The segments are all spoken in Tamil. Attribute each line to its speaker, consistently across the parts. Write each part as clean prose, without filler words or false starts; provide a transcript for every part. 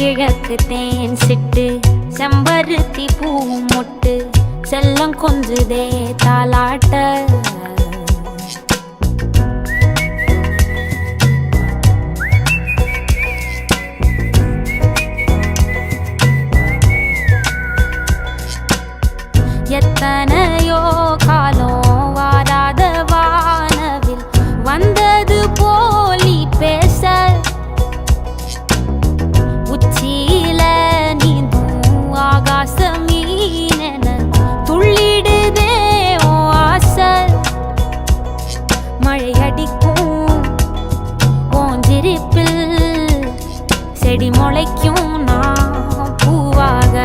Speaker 1: தென்கிழக்கு தேன் சிட்டு செம்பருத்தி பூ மொட்டு செல்லம் கொஞ்சுதே தாலாட்ட எத்தனையோ காலம் வாராத வானவில் வந்தது போலி பேச உச்சியில நீந்தும் ஆகாச மீனென துள்ளிடுதே ஓ ஆசை மழை அடிக்கும் ஓஞ்சிரிப்பில் செடி முளைக்கும் நான் பூவாக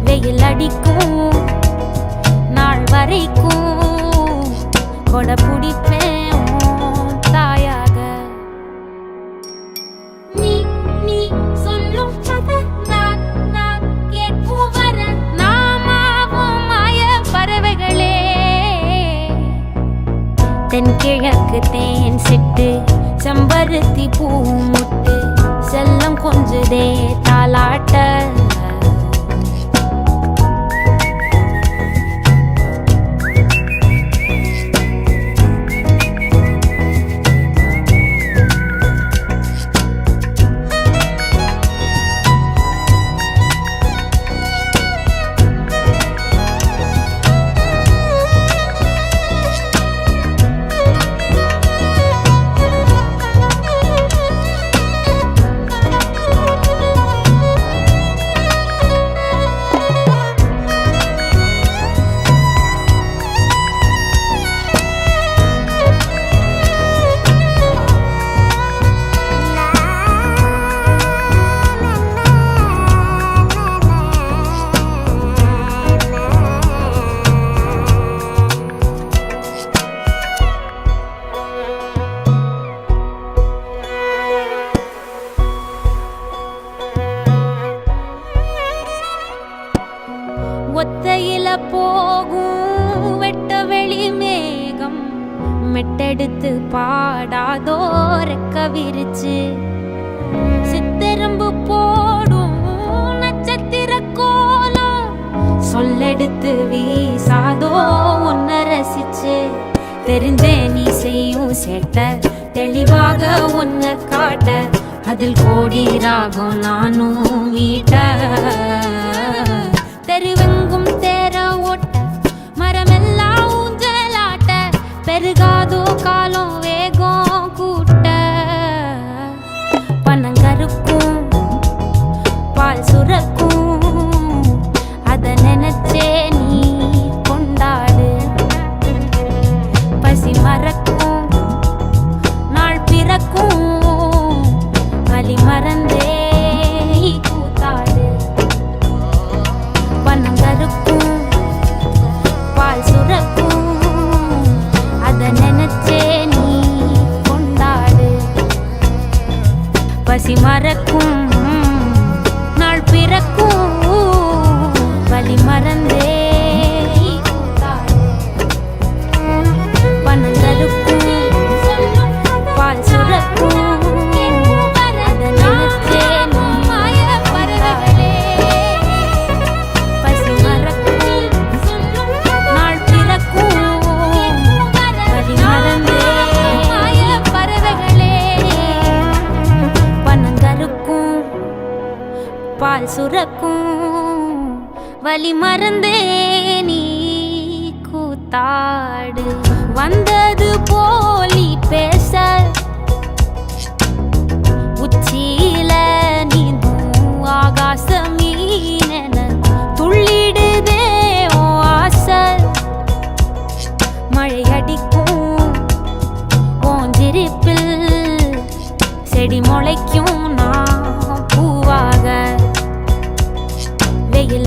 Speaker 1: வெயில் அடிக்கும் நாள் வரைக்கும் கொடை பிடிப்பேன் தாயாக நீ நீ சொல்லும் கதை நான் நான் கேட்கும் வர நாமாவும் மாய பறவைகளே தென்கிழக்கு தேன் சிட்டு செம்பருத்தி பூ முட்டு செல்லம் கொஞ்சுதே தாலாட்ட ஒத்தையில போகும் வெட்ட வெளி மேகம் மெட்டெடுத்து பாடாதோ ரெக்க விரிச்சு சித்தெரும்பு போடும் நட்சத்திர கோலம் சொல்லெடுத்து வீசாதோ உன்னை ரசிச்சு தெரிஞ்சே நீ செய்யும் சேட்ட தெளிவாக உன்னை காட்ட அதில் கோடி ராகம் நானும் வீட்ட தெருவெங்கும் தேர ஓட்ட மரமெல்லாம் ஊஞ்சலாட்ட பெருகாதோ காலம் வேகம் கூட்ட பனங்கருக்கும் பால் சுரக்கும் அத நினைச்சே நீ கொண்டாடு பசி மறக்கும் நாள் பிறக்கும் வலி மறந்தே கூத்தாடு பனங்கருக்கும் பால் சுரக்கும் அத நினைச்சே நீ கொண்டாடு பசி மறக்கும் நாள் பிறக்கும் வலி மறந்தே கூத்தாடு பனங்கருக்கும் பால் சுரக்கும் பால் சுரக்கும் வலி மறந்தே நீ கூத்தாடு வந்தது போலி பேச உச்சியில நீந்தும் ஆகாச மீனென துள்ளிடுதே ஓ ஆசை மழை அடிக்கும் ஓஞ்சிரிப்பில் செடி முளைக்கும்